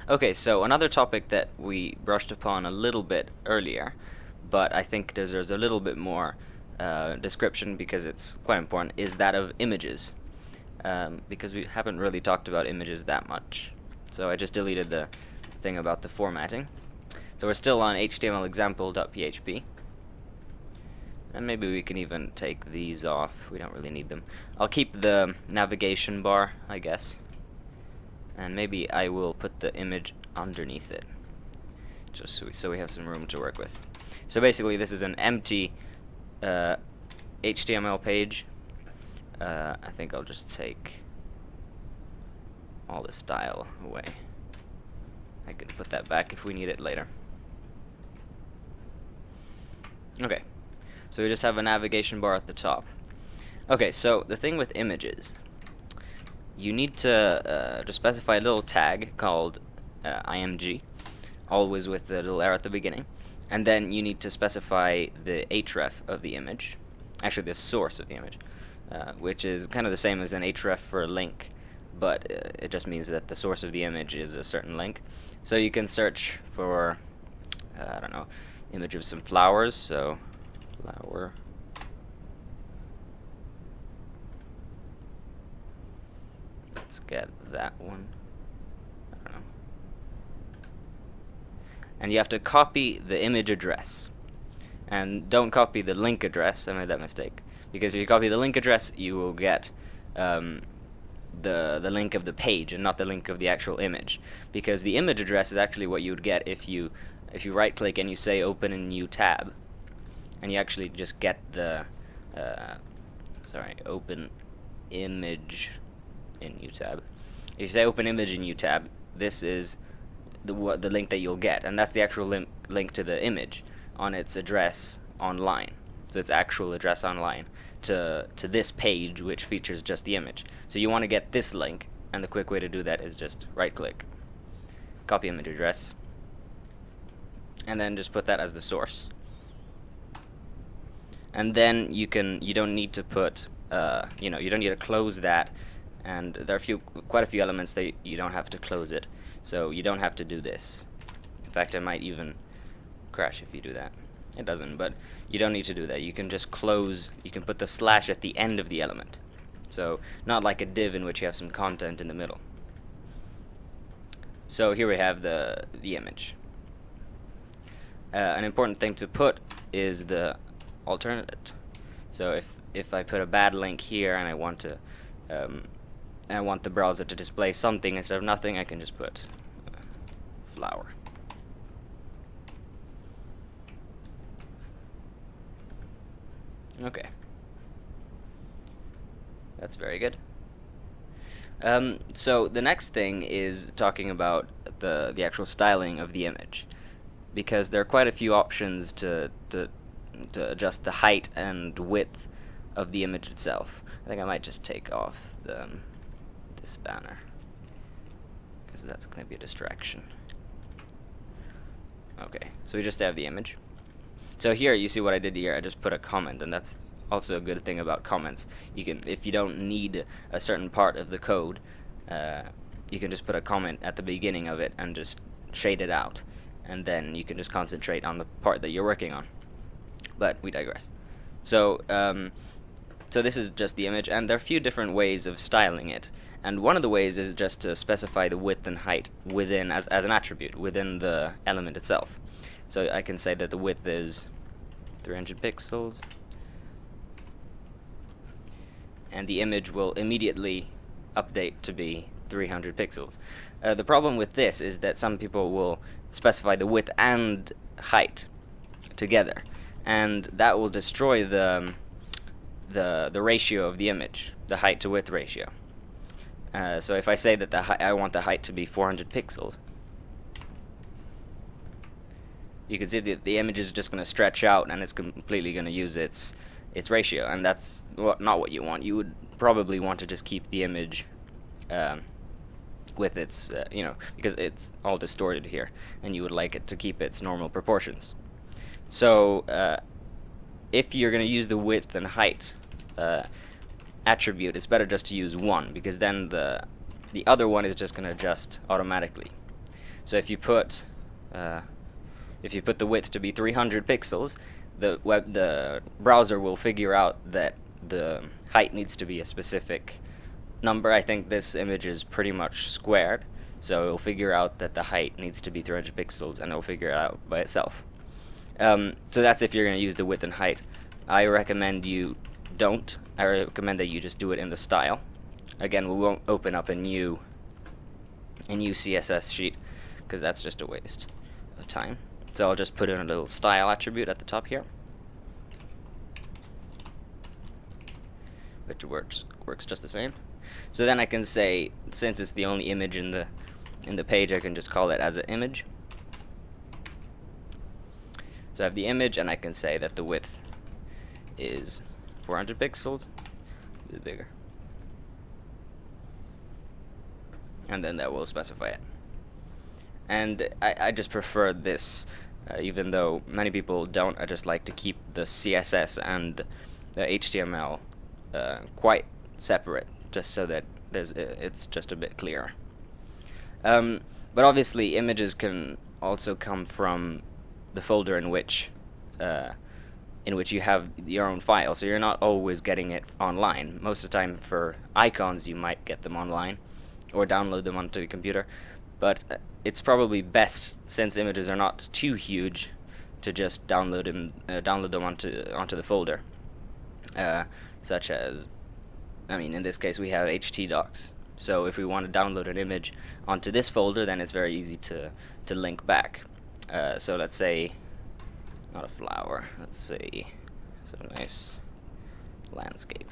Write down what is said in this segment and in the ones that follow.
Okay, so another topic that we brushed upon a little bit earlier, but I think deserves a little bit more description because it's quite important, is that of images. Because we haven't really talked about images that much. So I just deleted the thing about the formatting. So we're still on htmlexample.php. And maybe we can even take these off. We don't really need them. I'll keep the navigation bar, I guess. And maybe I will put the image underneath it, just so we have some room to work with. So basically this is an empty HTML page. I think I'll just take all the style away. I can put that back if we need it later. Okay, so we just have a navigation bar at the top. Okay, so the thing with images, you need to just specify a little tag called img, always with the little arrow at the beginning, and then you need to specify the href of the image, actually the source of the image, which is kind of the same as an href for a link, but it just means that the source of the image is a certain link. So you can search for, I don't know, image of some flowers, so flower. Let's get that one. I don't know. And you have to copy the image address. And don't copy the link address. I made that mistake. Because if you copy the link address, you will get the link of the page and not the link of the actual image. Because the image address is actually what you would get if you right click and you say open a new tab. And you actually just get the open image in new tab. If you say open image in new tab, this is the link that you'll get, and that's the actual link to the image on its address online. So its actual address online to this page, which features just the image. So you want to get this link, and the quick way to do that is just right click, copy image address, and then just put that as the source. And then you don't need to put you don't need to close that. And there are quite a few elements that you don't have to close it, so you don't have to do this. In fact, it might even crash if you do that. It doesn't, but you don't need to do that. You can just close. You can put the slash at the end of the element, so not like a div in which you have some content in the middle. So here we have the image. An important thing to put is the alternate. So if I put a bad link here and I want the browser to display something instead of nothing, I can just put flower. Okay, that's very good. So the next thing is talking about the actual styling of the image, because there are quite a few options to adjust the height and width of the image itself. I think I might just take off this banner, because that's going to be a distraction. Okay, so we just have the image. So here you see what I did here. I just put a comment, and that's also a good thing about comments. You can, if you don't need a certain part of the code, you can just put a comment at the beginning of it and just shade it out, and then you can just concentrate on the part that you're working on. But we digress. So so this is just the image, and there are a few different ways of styling it. And one of the ways is just to specify the width and height within, as an attribute within the element itself. So I can say that the width is 300 pixels, and the image will immediately update to be 300 pixels. The problem with this is that some people will specify the width and height together, and that will destroy the ratio of the image, the height to width ratio. So if I say that I want the height to be 400 pixels, you can see that the image is just going to stretch out, and it's completely going to use its ratio, and that's not what you want. You would probably want to just keep the image with its, because it's all distorted here, and you would like it to keep its normal proportions. So if you're going to use the width and height attribute, it's better just to use one, because then the other one is just going to adjust automatically. So if you put the width to be 300 pixels, the browser will figure out that the height needs to be a specific number. I think this image is pretty much squared, so it'll figure out that the height needs to be 300 pixels, and it'll figure it out by itself. So that's if you're going to use the width and height. I recommend you don't. I recommend that you just do it in the style. Again, we won't open up a new CSS sheet because that's just a waste of time. So I'll just put in a little style attribute at the top here, which works just the same. So then I can say, since it's the only image in the page, I can just call it as an image. So I have the image, and I can say that the width is 400 pixels, a bit bigger, and then that will specify it. And I just prefer this, even though many people don't. I just like to keep the CSS and the HTML quite separate, just so that it's just a bit clearer. But obviously, images can also come from the folder in which you have your own file, so you're not always getting it online. Most of the time, for icons, you might get them online or download them onto the computer, but it's probably best, since images are not too huge, to just download them onto the folder, such as, I mean, in this case we have htdocs. So if we want to download an image onto this folder, then it's very easy to link back. So let's say, not a flower, let's say some nice landscape.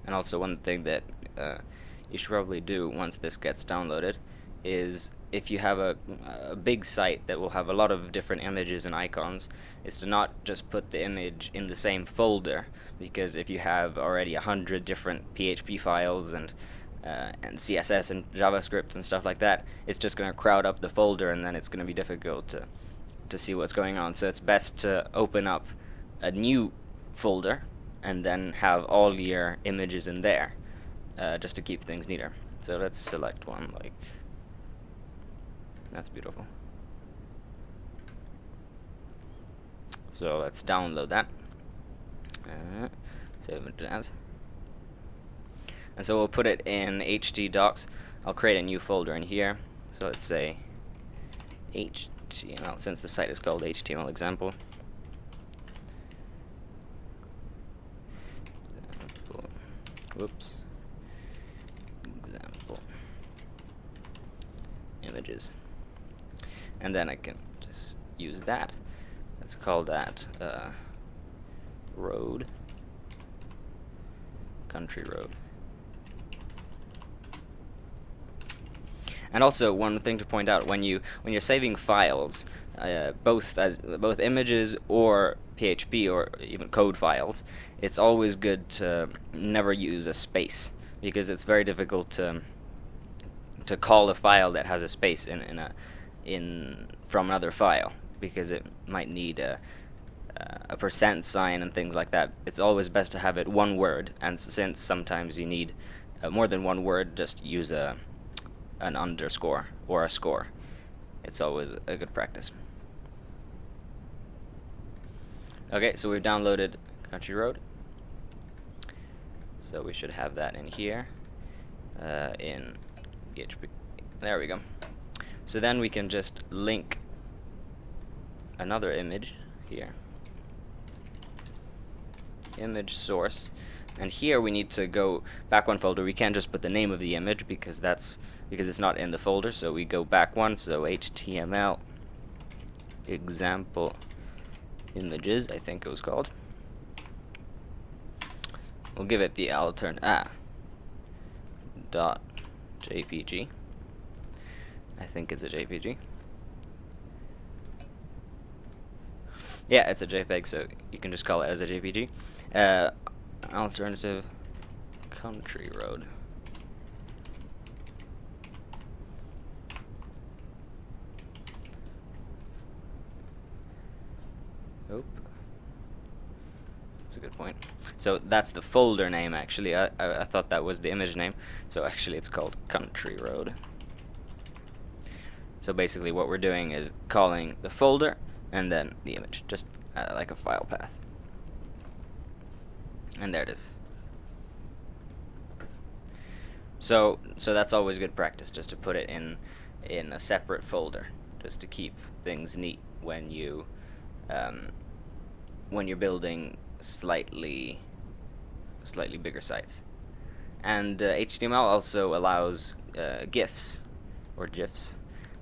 And also, one thing that you should probably do once this gets downloaded is, if you have a big site that will have a lot of different images and icons, is to not just put the image in the same folder, because if you have already 100 different PHP files and CSS and JavaScript and stuff like that, it's just going to crowd up the folder, and then it's going to be difficult to see what's going on. So it's best to open up a new folder and then have all your images in there, just to keep things neater. So let's select one, like, that's beautiful. So let's download that, save it as, and so we'll put it in htdocs. I'll create a new folder in here, so let's say HTML, since the site is called HTML example. Whoops. Example images, and then I can just use that. Let's call that road, country road. And also, one thing to point out, when you're saving files, both images or PHP or even code files, it's always good to never use a space, because it's very difficult to call a file that has a space from another file, because it might need a percent sign and things like that. It's always best to have it one word, and since sometimes you need more than one word, just use an underscore or a score. It's always a good practice. Okay, so we've downloaded Country Road, so we should have that in here, in PHP. There we go. So then we can just link another image here, image source, and here we need to go back one folder. We can't just put the name of the image because it's not in the folder, so we go back one, so HTML example images, I think it was called. We'll give it the dot JPG. I think it's a JPG. Yeah, it's a JPEG, so you can just call it as a JPG. Alternative country road. Oop. That's a good point. So that's the folder name, actually. I thought that was the image name. So actually it's called country road. So basically what we're doing is calling the folder and then the image, just like a file path. And there it is. So that's always good practice, just to put it in a separate folder, just to keep things neat when you're building slightly bigger sites. And HTML also allows GIFs or GIFs,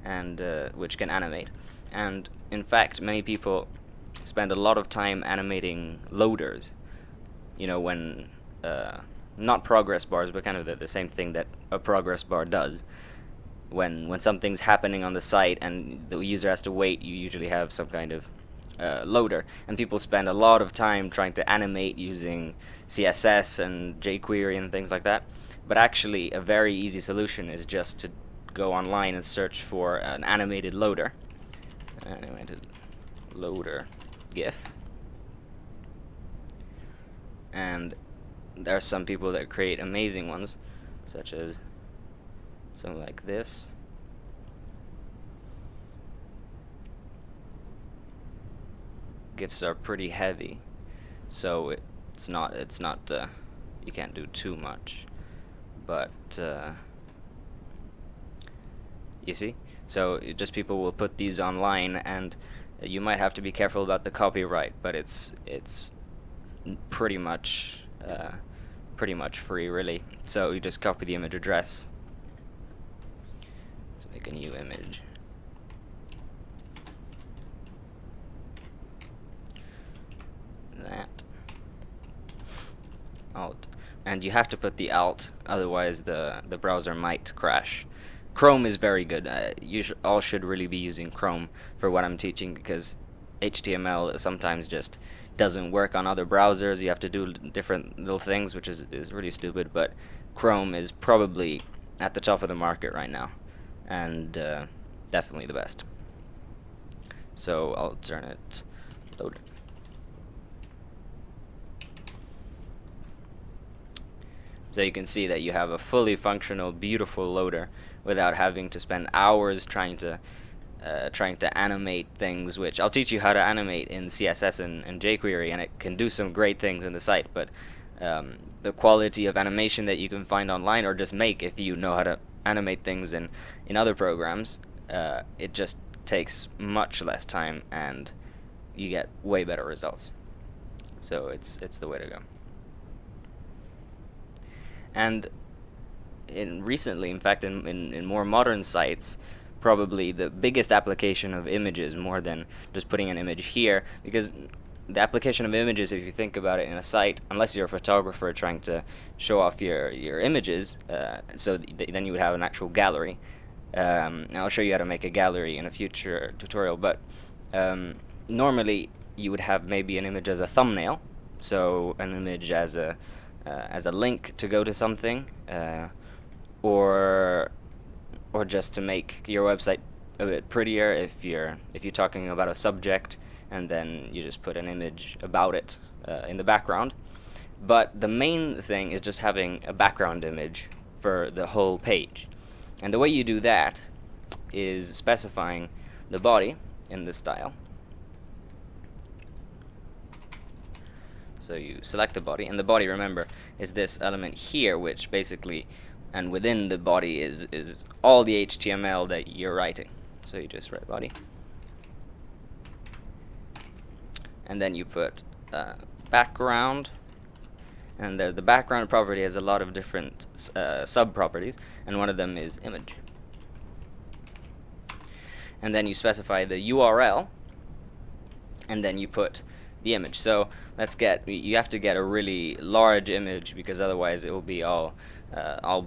and which can animate. And in fact, many people spend a lot of time animating loaders. You know, when not progress bars, but kind of the same thing that a progress bar does. When something's happening on the site and the user has to wait, you usually have some kind of loader, and people spend a lot of time trying to animate using CSS and jQuery and things like that. But actually, a very easy solution is just to go online and search for an animated loader. Animated loader GIF. And there are some people that create amazing ones, such as something like this. GIFs are pretty heavy, so it's not you can't do too much, but you see, so just people will put these online, and you might have to be careful about the copyright, but it's pretty much free, really. So you just copy the image address. Let's make a new image. That alt, and you have to put the alt, otherwise the browser might crash. Chrome is very good. You all should really be using Chrome for what I'm teaching, because HTML sometimes just doesn't work on other browsers. You have to do different little things, which is really stupid, but Chrome is probably at the top of the market right now, and definitely the best. So alternate loader. So you can see that you have a fully functional, beautiful loader without having to spend hours trying to animate things, which I'll teach you how to animate in CSS and jQuery, and it can do some great things in the site, but the quality of animation that you can find online, or just make if you know how to animate things in other programs, it just takes much less time and you get way better results. So it's the way to go. And recently, in fact, in more modern sites, probably the biggest application of images, more than just putting an image here, because the application of images, if you think about it in a site, unless you're a photographer trying to show off your images, then you would have an actual gallery. And I'll show you how to make a gallery in a future tutorial, but normally you would have maybe an image as a thumbnail, so an image as a link to go to something, or just to make your website a bit prettier if you're talking about a subject, and then you just put an image about it in the background. But the main thing is just having a background image for the whole page. And the way you do that is specifying the body in this style. So you select the body, and the body, remember, is this element here, which basically, and within the body is all the HTML that you're writing. So you just write body, and then you put background, and the background property has a lot of different sub-properties, and one of them is image. And then you specify the URL, and then you put the image. So you have to get a really large image, because otherwise it will be all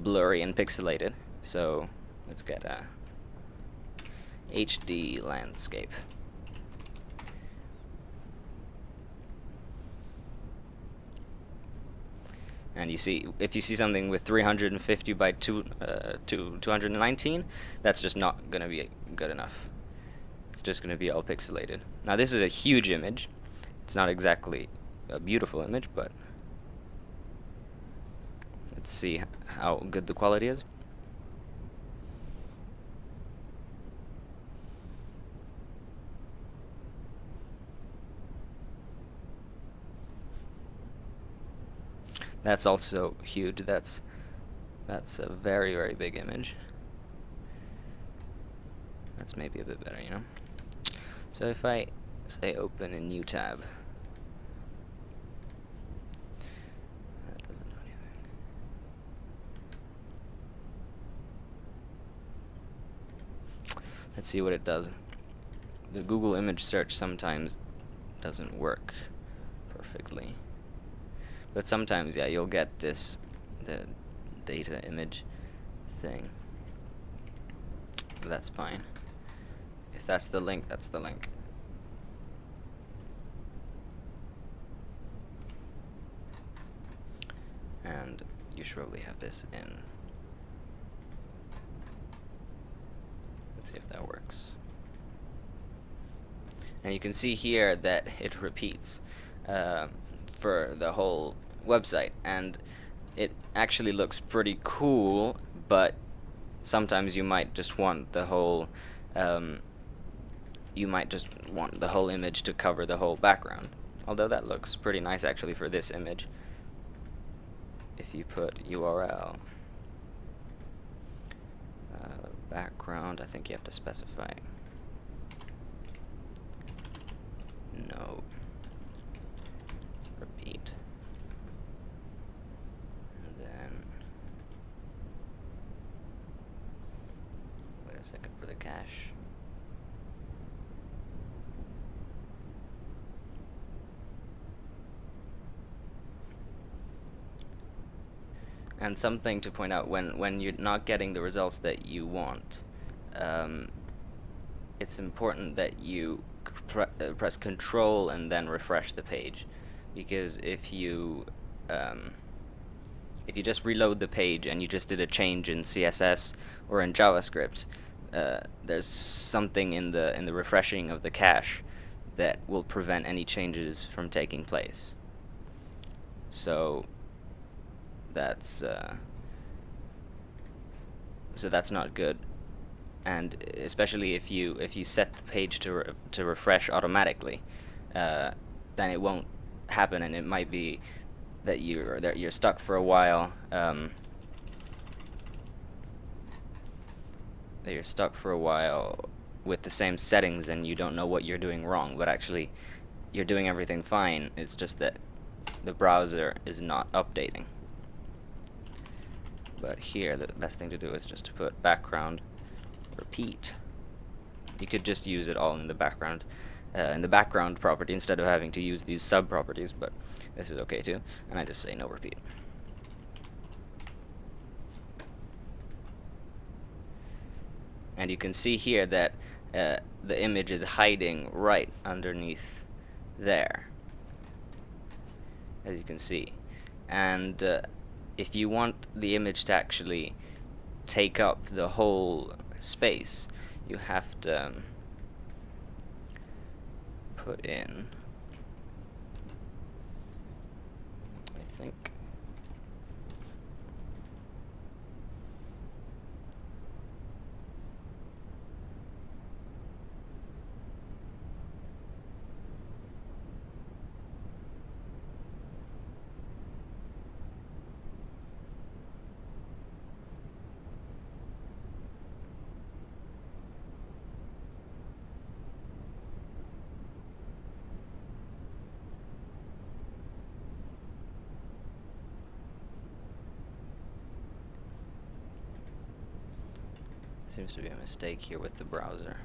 blurry and pixelated. So let's get a HD landscape. And you see, if you see something with 350 by 219, that's just not going to be good enough. It's just going to be all pixelated. Now this is a huge image. It's not exactly a beautiful image, but let's see how good the quality is. That's also huge. That's a very, very big image. That's maybe a bit better, you know? So if I say open a new tab, that doesn't do anything. Let's see what it does. The Google image search sometimes doesn't work perfectly. But sometimes, yeah, you'll get this, the data image thing. But that's fine. If that's the link, that's the link. And you should probably have this in. Let's see if that works. And you can see here that it repeats for the whole website, and it actually looks pretty cool, but sometimes you might just want the whole image to cover the whole background, although that looks pretty nice actually for this image. If you put URL background, I think you have to specify no repeat, and then wait a second for the cache. And something to point out, when you're not getting the results that you want, it's important that you press Control and then refresh the page, because if you just reload the page and you just did a change in CSS or in JavaScript, there's something in the refreshing of the cache that will prevent any changes from taking place. So that's not good, and especially if you set the page to refresh automatically, then it won't happen, and it might be that you're stuck for a while. With the same settings, and you don't know what you're doing wrong, but actually you're doing everything fine. It's just that the browser is not updating. But here, the best thing to do is just to put background repeat. You could just use it all in the background property instead of having to use these sub properties, but this is okay too. And I just say no repeat. And you can see here that the image is hiding right underneath there, as you can see. And if you want the image to actually take up the whole space, you have to put in, I think, seems to be a mistake here with the browser.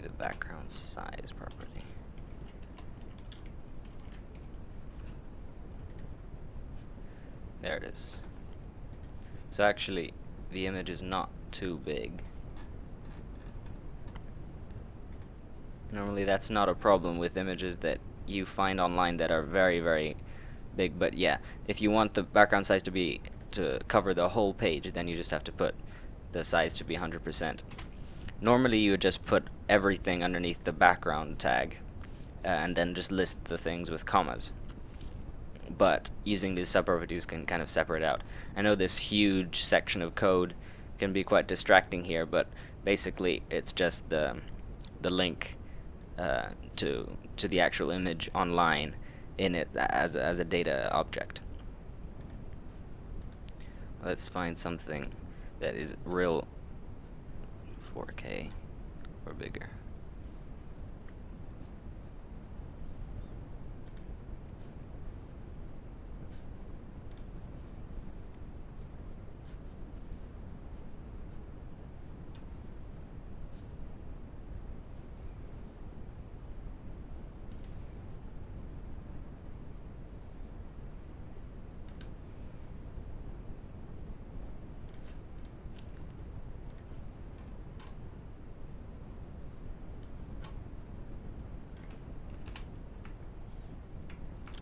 the background size property. There it is. So actually, the image is not too big. Normally that's not a problem with images that you find online that are very, very big, but yeah, if you want the background size to cover the whole page, then you just have to put the size to be 100%. Normally you would just put everything underneath the background tag and then just list the things with commas. But using these subproperties can kind of separate out. I know this huge section of code can be quite distracting here, but basically it's just the link to the actual image online in it as a data object. Let's find something that is real 4K or bigger.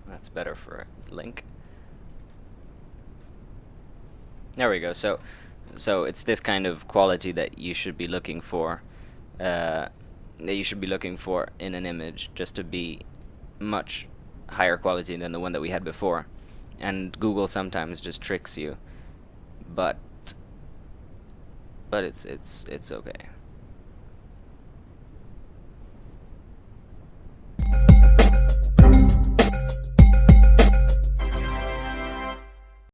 That's better for a link. There we go. So it's this kind of quality that you should be looking for, in an image, just to be much higher quality than the one that we had before. And Google sometimes just tricks you, but it's okay.